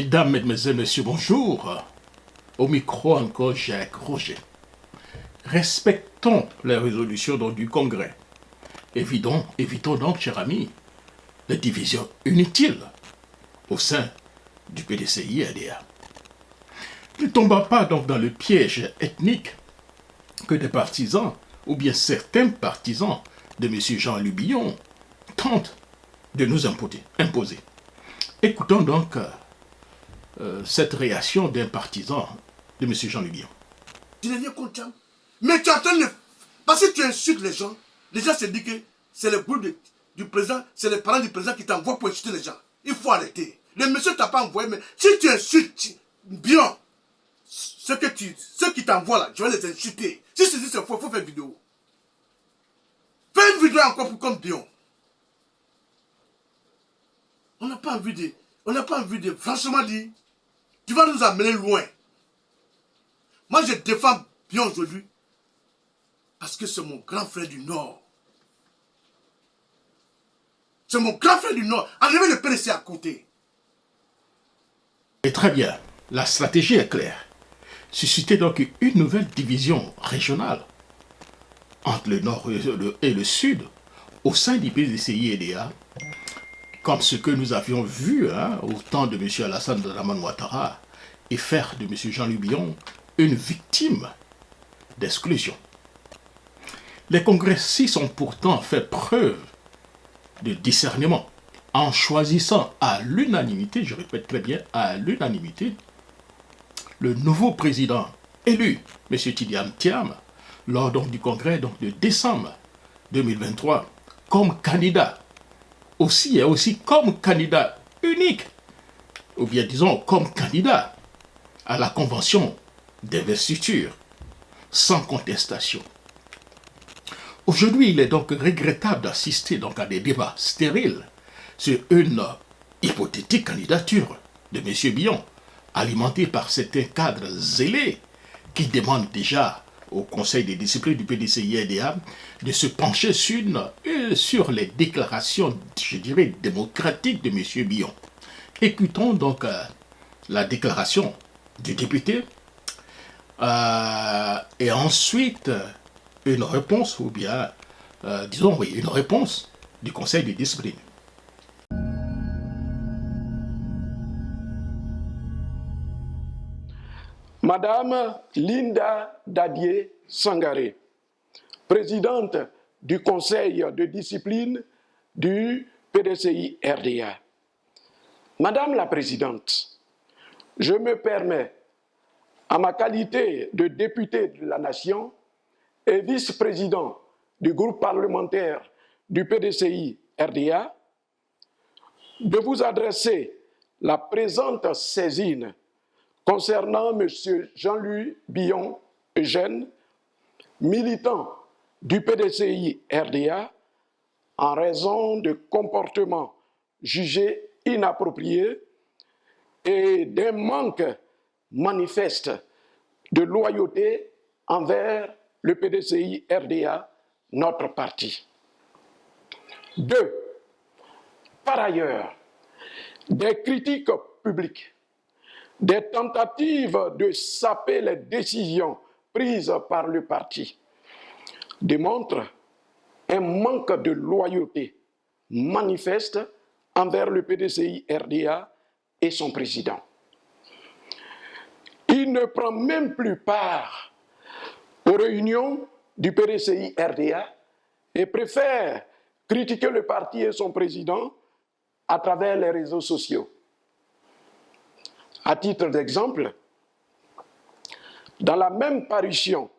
Mesdames, Mesdemoiselles, Messieurs, bonjour. Au micro encore Jacques Roger. Respectons les résolutions du Congrès. Évitons donc, chers amis, les divisions inutiles au sein du PDCI-RDA. Ne tombons pas donc dans le piège ethnique que des partisans, ou bien certains partisans de M. Jean-Louis Billon, tentent de nous imposer. Écoutons donc cette réaction d'un partisan de M. Jean-Louis Billon. Je n'ai rien contre toi. Mais tu es en train de... Parce que tu insultes les gens se disent que c'est le groupe du président, c'est les parents du président qui t'envoient pour insulter les gens. Il faut arrêter. Le monsieur ne t'a pas envoyé, mais si tu insultes bien ceux qui t'envoient là, je vais les insulter. Si c'est faux, il faut faire une vidéo. Fais une vidéo encore pour comme Bion. On n'a pas envie de... Franchement dit, tu vas nous amener loin. Moi, je défends Bion aujourd'hui parce que c'est mon grand frère du Nord. C'est mon grand frère du Nord. Enlevez le PDC à côté. Et très bien, la stratégie est claire. Susciter donc une nouvelle division régionale entre le Nord et le Sud au sein du PDCI-RDA, comme ce que nous avions vu au temps de M. Alassane Dramane Ouattara, et faire de M. Jean-Louis Billon une victime d'exclusion. Les congressistes ont pourtant fait preuve de discernement en choisissant à l'unanimité, je répète très bien, à l'unanimité, le nouveau président élu, M. Tidiane Thiam, lors du congrès de décembre 2023, comme candidat, aussi comme candidat unique, ou bien disons comme candidat à la convention d'investiture, sans contestation. Aujourd'hui, il est donc regrettable d'assister à des débats stériles sur une hypothétique candidature de M. Billon, alimentée par certains cadres zélés qui demandent déjà au Conseil des disciplines du PDCI-RDA de se pencher sur les déclarations, je dirais, démocratiques de M. Billon. Écoutons donc la déclaration du député et ensuite une réponse, ou bien, une réponse du Conseil des disciplines. Madame Linda Dadié Sangaré, présidente du Conseil de discipline du PDCI-RDA. Madame la Présidente, je me permets, à ma qualité de député de la Nation et vice-président du groupe parlementaire du PDCI-RDA, de vous adresser la présente saisine concernant M. Jean-Louis Billon Eugène, militant du PDCI-RDA, en raison de comportements jugés inappropriés et d'un manque manifeste de loyauté envers le PDCI-RDA, notre parti. 2. Par ailleurs, des critiques publiques, des tentatives de saper les décisions prises par le parti démontrent un manque de loyauté manifeste envers le PDCI-RDA et son président. Il ne prend même plus part aux réunions du PDCI-RDA et préfère critiquer le parti et son président à travers les réseaux sociaux. À titre d'exemple, dans la même parution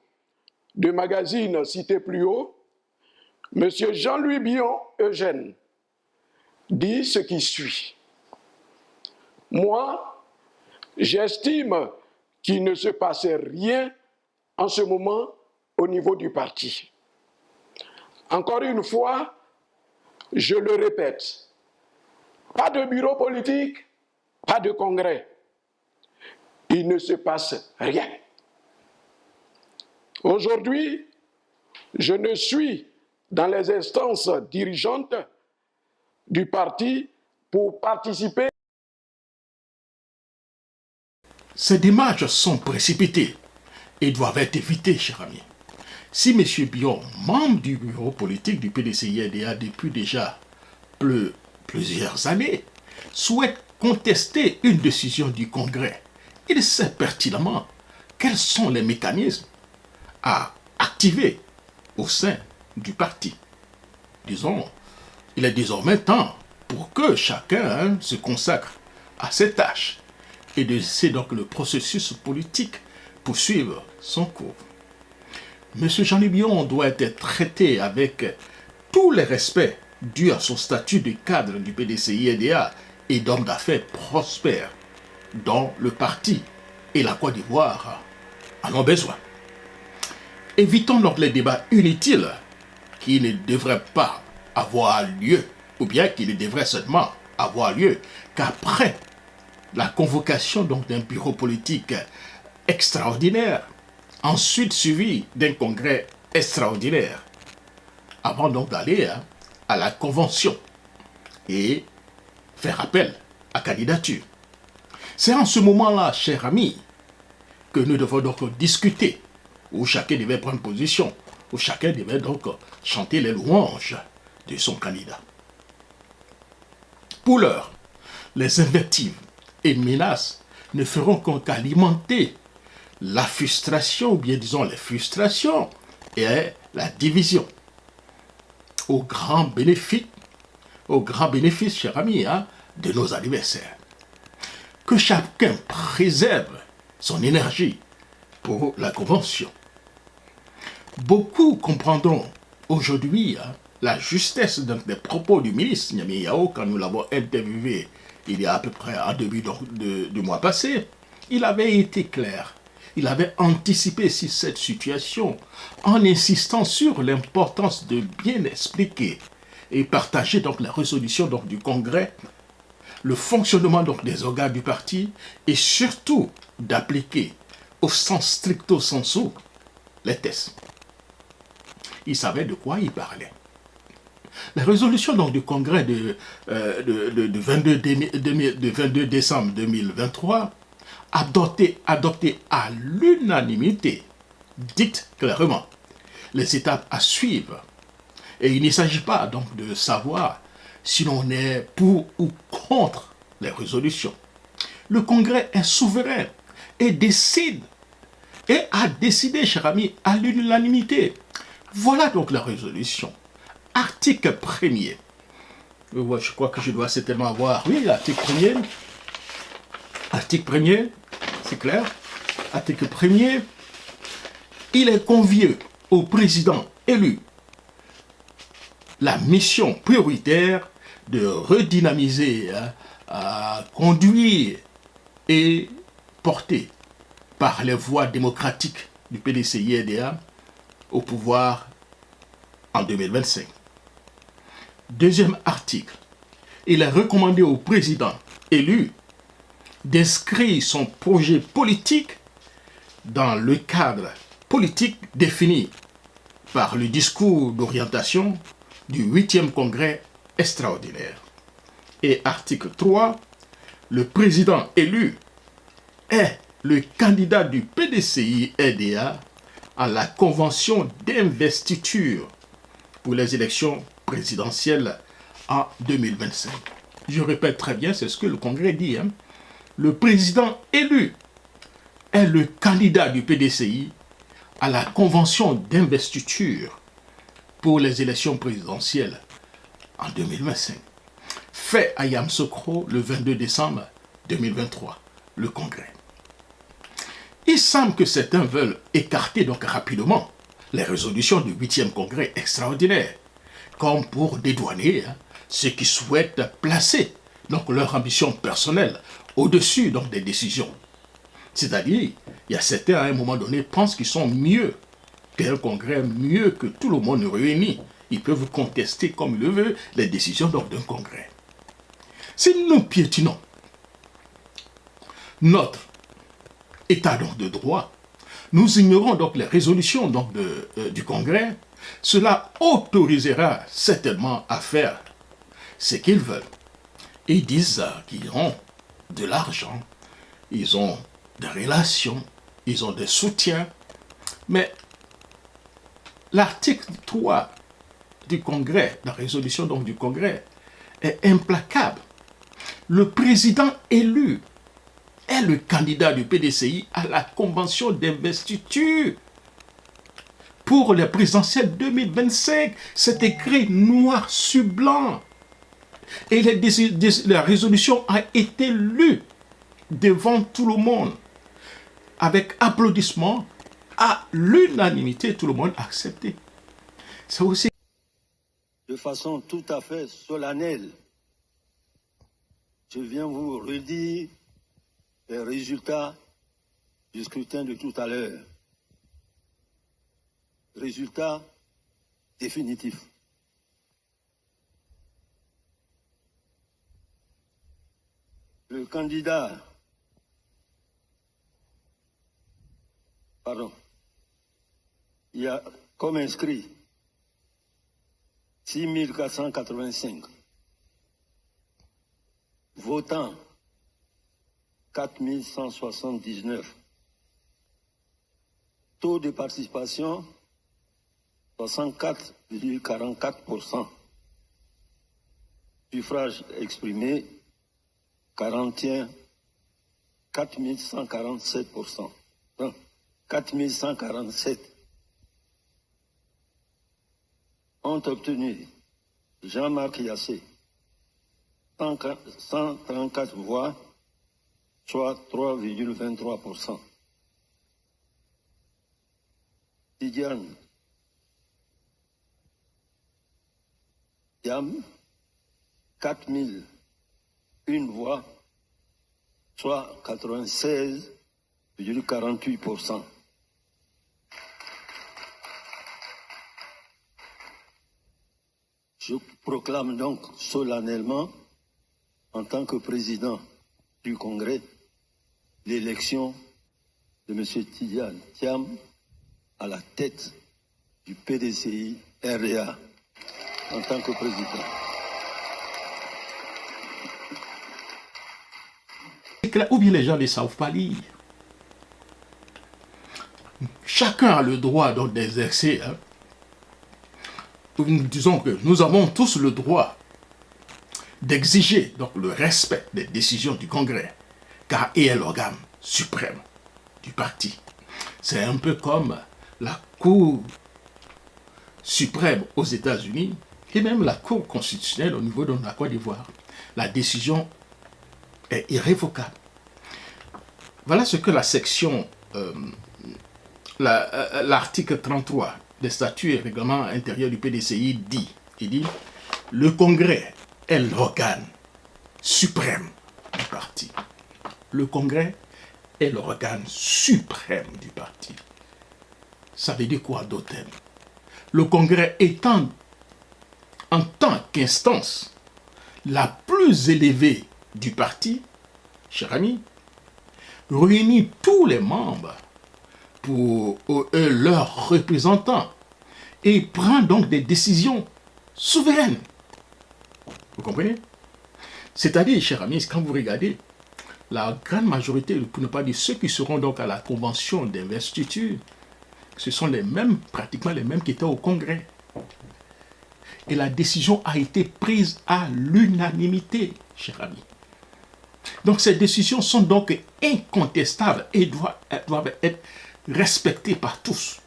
de magazine cité plus haut, M. Jean-Louis Billon Eugène dit ce qui suit. Moi, j'estime qu'il ne se passait rien en ce moment au niveau du parti. Encore une fois, je le répète, pas de bureau politique, pas de congrès. Il ne se passe rien. Aujourd'hui, je ne suis dans les instances dirigeantes du parti pour participer Ces démarches sont précipitées et doivent être évitées, cher ami. Si M. Bion, membre du bureau politique du PDCI-RDA depuis déjà plusieurs années, souhaite contester une décision du Congrès, il sait pertinemment quels sont les mécanismes à activer au sein du parti. Disons, il est désormais temps pour que chacun se consacre à ses tâches et de laisser donc le processus politique poursuivre son cours. M. Jean-Louis Bion doit être traité avec tous les respects dus à son statut de cadre du PDCI-RDA et d'homme d'affaires prospère dont le parti et la Côte d'Ivoire en ont besoin. Évitons donc les débats inutiles qui ne devraient pas avoir lieu, ou bien qui ne devraient seulement avoir lieu qu'après la convocation donc d'un bureau politique extraordinaire, ensuite suivi d'un congrès extraordinaire, avant donc d'aller à la convention et faire appel à candidature. C'est en ce moment-là, chers amis, que nous devons donc discuter, où chacun devait prendre position, où chacun devait donc chanter les louanges de son candidat. Pour l'heure, les invectives et menaces ne feront qu'alimenter la frustration, ou bien disons les frustrations et la division. Au grand bénéfice, chers amis, de nos adversaires. Que chacun préserve son énergie pour la convention. Beaucoup comprendront aujourd'hui la justesse des propos du ministre Niamey Yao quand nous l'avons interviewé il y a à peu près en début du mois passé. Il avait été clair. Il avait anticipé sur cette situation en insistant sur l'importance de bien expliquer et partager donc la résolution donc du Congrès, le fonctionnement donc des organes du parti et surtout d'appliquer au sens stricto sensu les tests. Il savait de quoi il parlait. La résolution donc du Congrès de 22 décembre 2023 adoptée à l'unanimité, dite clairement les étapes à suivre. Et il ne s'agit pas donc de savoir si l'on est pour ou contre les résolutions. Le Congrès est souverain et décide, et a décidé, cher ami, à l'unanimité. Voilà donc la résolution. Article 1er. Je crois que je dois certainement avoir, oui, l'article 1er. Article 1er, c'est clair. Article 1er, il est convié au président élu la mission prioritaire de redynamiser, conduire et porter par les voies démocratiques du PDCI-RDA au pouvoir en 2025. Deuxième article, il est recommandé au président élu d'inscrire son projet politique dans le cadre politique défini par le discours d'orientation du 8e congrès extraordinaire. Et article 3, le président élu est le candidat du PDCI-RDA à la convention d'investiture pour les élections présidentielles en 2025. Je répète très bien, c'est ce que le Congrès dit. Le président élu est le candidat du PDCI à la convention d'investiture pour les élections présidentielles en 2025. Fait à Yamoussoukro le 22 décembre 2023, le Congrès. Il semble que certains veulent écarter donc rapidement les résolutions du 8e congrès extraordinaire, comme pour dédouaner ceux qui souhaitent placer donc leur ambition personnelle au-dessus donc des décisions. C'est-à-dire, il y a certains à un moment donné pensent qu'ils sont mieux qu'un congrès, mieux que tout le monde réuni. Ils peuvent contester comme ils le veulent les décisions donc d'un congrès. Si nous piétinons notre état donc de droit, nous ignorons donc les résolutions donc du Congrès, cela autorisera certainement à faire ce qu'ils veulent. Ils disent qu'ils ont de l'argent, ils ont des relations, ils ont des soutiens. Mais l'article 3 du Congrès, la résolution donc du Congrès, est implacable. Le président élu est le candidat du PDCI à la convention d'investiture pour les présidentielles 2025. C'est écrit noir sur blanc. Et la résolution a été lue devant tout le monde avec applaudissements, à l'unanimité, tout le monde a accepté. C'est aussi de façon tout à fait solennelle, je viens vous redire les résultats du scrutin de tout à l'heure. Résultats définitifs. Le candidat, il y a comme inscrit 6 485, votants 4 179, taux de participation 64,44%, suffrage exprimé 4147%. 4147 ont obtenu Jean-Marc Yassé 134 voix, soit 3,23%. Tidiane Thiam 4001 voix, soit 96,48%. Je proclame donc solennellement, en tant que président du Congrès, l'élection de M. Tidiane Thiam à la tête du PDCI RDA en tant que président. Ou bien les gens ne savent pas lire. Chacun a le droit donc d'exercer. Nous disons que nous avons tous le droit d'exiger donc le respect des décisions du Congrès, car il est l'organe suprême du parti. C'est un peu comme la Cour suprême aux États-Unis et même la Cour constitutionnelle au niveau de la Côte d'Ivoire. La décision est irrévocable. Voilà ce que la section, l'article 33 des statuts et règlements intérieurs du PDCI dit. Il dit, le Congrès est l'organe suprême du parti. Le Congrès est l'organe suprême du parti. Ça veut dire quoi d'autre? Le Congrès étant, en tant qu'instance la plus élevée du parti, cher ami, réunit tous les membres pour leurs représentants et prend donc des décisions souveraines. Vous comprenez? C'est-à-dire, chers amis, quand vous regardez, la grande majorité, pour ne pas dire ceux qui seront donc à la convention d'investiture, ce sont les mêmes, pratiquement les mêmes qui étaient au Congrès. Et la décision a été prise à l'unanimité, chers amis. Donc ces décisions sont donc incontestables et doivent être respectées par tous.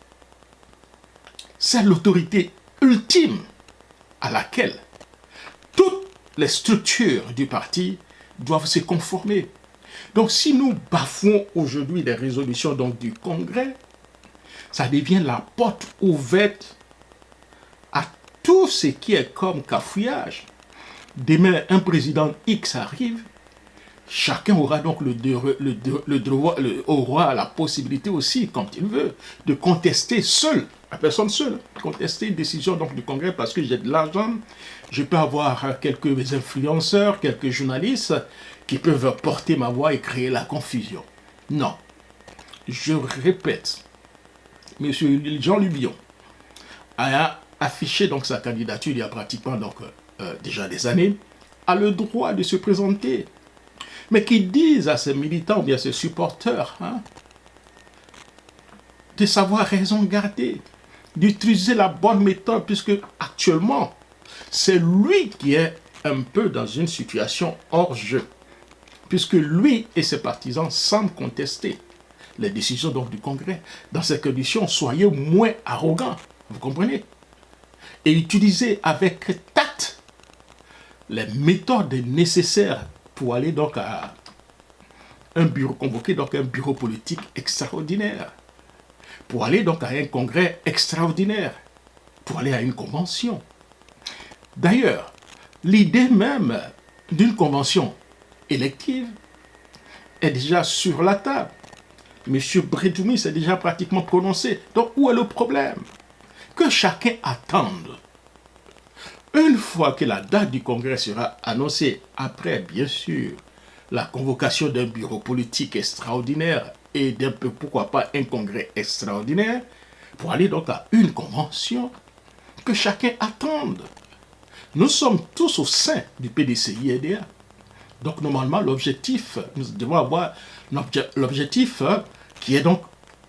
C'est l'autorité ultime à laquelle toutes les structures du parti doivent se conformer. Donc si nous bafouons aujourd'hui les résolutions donc, du Congrès, ça devient la porte ouverte à tout ce qui est comme cafouillage. Demain, un président X arrive, chacun aura donc le droit, aura la possibilité aussi, quand il veut, de contester seul, la personne seule, contester une décision donc, du Congrès parce que j'ai de l'argent, je peux avoir quelques influenceurs, quelques journalistes qui peuvent porter ma voix et créer la confusion. Non. Je répète, M. Jean Lubion a affiché donc sa candidature il y a pratiquement donc, déjà des années, a le droit de se présenter. mais qui disent à ses militants ou bien à ses supporters de savoir raison garder, d'utiliser la bonne méthode, puisque actuellement, c'est lui qui est un peu dans une situation hors jeu, puisque lui et ses partisans semblent contester les décisions donc du Congrès. Dans ces conditions, soyez moins arrogants, vous comprenez? Et utilisez avec tact les méthodes nécessaires pour aller donc à un bureau, convoquer donc un bureau politique extraordinaire, pour aller donc à un congrès extraordinaire, pour aller à une convention. D'ailleurs, l'idée même d'une convention élective est déjà sur la table. M. Bredoumi s'est déjà pratiquement prononcé. Donc, où est le problème? Que chacun attende. Une fois que la date du congrès sera annoncée, après, bien sûr, la convocation d'un bureau politique extraordinaire et d'un peu, pourquoi pas, un congrès extraordinaire, pour aller donc à une convention, que chacun attende. Nous sommes tous au sein du PDCI-EDA. Donc, normalement, l'objectif, nous devons avoir l'objectif qui est donc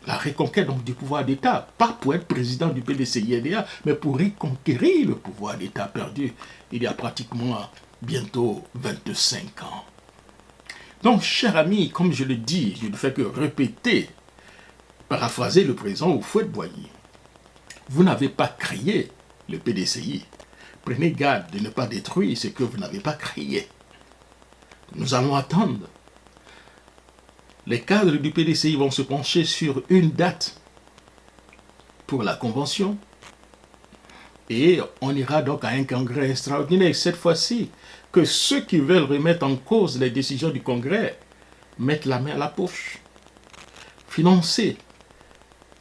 la reconquête donc, du pouvoir d'État, pas pour être président du PDCI-EDA, mais pour reconquérir le pouvoir d'État perdu il y a pratiquement bientôt 25 ans. Donc, chers amis, comme je le dis, je ne fais que répéter, paraphraser le président Houphouët-Boigny. Vous n'avez pas créé le PDCI. Prenez garde de ne pas détruire ce que vous n'avez pas créé. Nous allons attendre. Les cadres du PDCI vont se pencher sur une date pour la convention et on ira donc à un congrès extraordinaire. Cette fois-ci, que ceux qui veulent remettre en cause les décisions du congrès mettent la main à la poche. Financer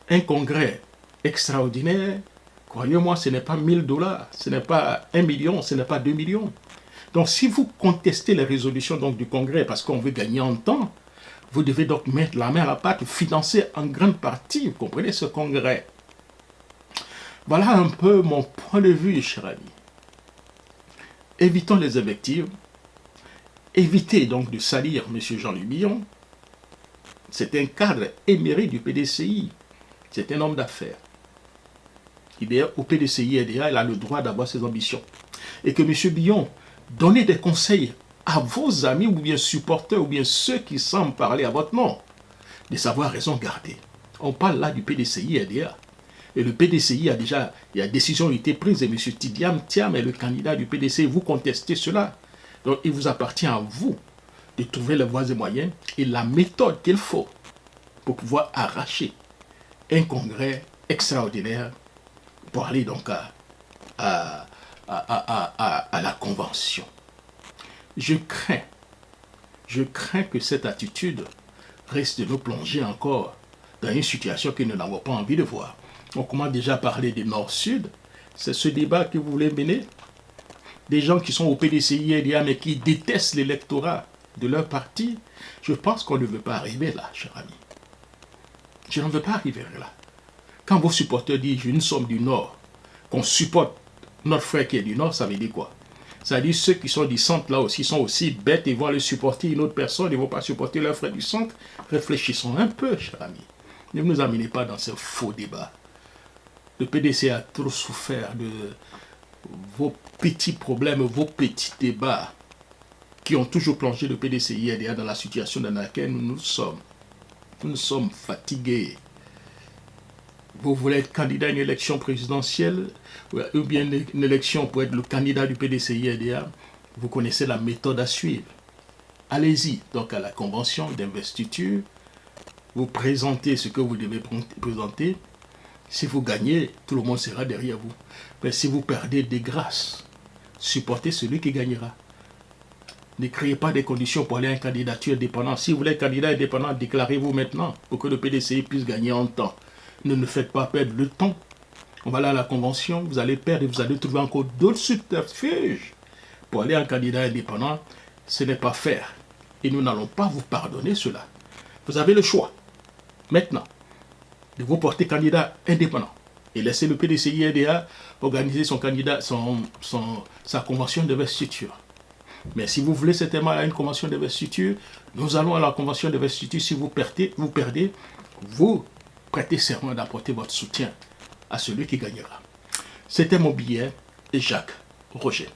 un congrès extraordinaire, croyez-moi, ce n'est pas $1000, ce n'est pas 1 million, ce n'est pas 2 millions. Donc, si vous contestez les résolutions donc, du Congrès parce qu'on veut gagner en temps, vous devez donc mettre la main à la pâte, financer en grande partie, vous comprenez, ce Congrès. Voilà un peu mon point de vue, cher ami. Évitons les invectives. Évitez donc de salir M. Jean-Louis Billon. C'est un cadre émérite du PDCI. C'est un homme d'affaires. Il est au PDCI et il a le droit d'avoir ses ambitions. Et que M. Billon donnez des conseils à vos amis ou bien supporters ou bien ceux qui semblent parler à votre nom, de savoir raison garder. On parle là du PDCI RDA. Et le PDCI a déjà, la décision a été prise et M. Thiam est le candidat du PDCI. Vous contestez cela. Donc il vous appartient à vous de trouver les voies et moyens et la méthode qu'il faut pour pouvoir arracher un congrès extraordinaire pour aller donc à la convention. Je crains que cette attitude risque de nous plonger encore dans une situation que nous n'avons pas envie de voir. On commence déjà à parler des Nord-Sud. C'est ce débat que vous voulez mener. Des gens qui sont au PDCI mais qui détestent l'électorat de leur parti. Je pense qu'on ne veut pas arriver là, cher ami. Je ne veux pas arriver là. Quand vos supporters disent nous sommes du Nord, qu'on supporte notre frère qui est du Nord, ça veut dire quoi? Ça veut dire ceux qui sont du centre là aussi sont aussi bêtes et vont aller supporter une autre personne, ils ne vont pas supporter leur frère du centre. Réfléchissons un peu, cher ami. Ne nous amenez pas dans ce faux débat. Le PDC a trop souffert de vos petits problèmes, vos petits débats qui ont toujours plongé le PDCI dans la situation dans laquelle nous sommes. Nous sommes fatigués. Vous voulez être candidat à une élection présidentielle ou bien une élection pour être le candidat du PDCI-RDA, vous connaissez la méthode à suivre. Allez-y donc à la convention d'investiture, vous présentez ce que vous devez présenter. Si vous gagnez, tout le monde sera derrière vous. Mais si vous perdez, des grâces, supportez celui qui gagnera. Ne créez pas des conditions pour aller à une candidature indépendante. Si vous voulez être candidat indépendant, déclarez-vous maintenant pour que le PDCI puisse gagner en temps. Ne faites pas perdre le temps. On va aller à la convention, vous allez perdre et vous allez trouver encore d'autres subterfuges pour aller à un candidat indépendant. Ce n'est pas faire. Et nous n'allons pas vous pardonner cela. Vous avez le choix, maintenant, de vous porter candidat indépendant et laisser le PDCI-RDA organiser son candidat, sa convention d'investiture. Mais si vous voulez certainement à une convention d'investiture, nous allons à la convention d'investiture. Si vous perdez, vous prêtez serment d'apporter votre soutien à celui qui gagnera. C'était mon billet et Jacques Roger.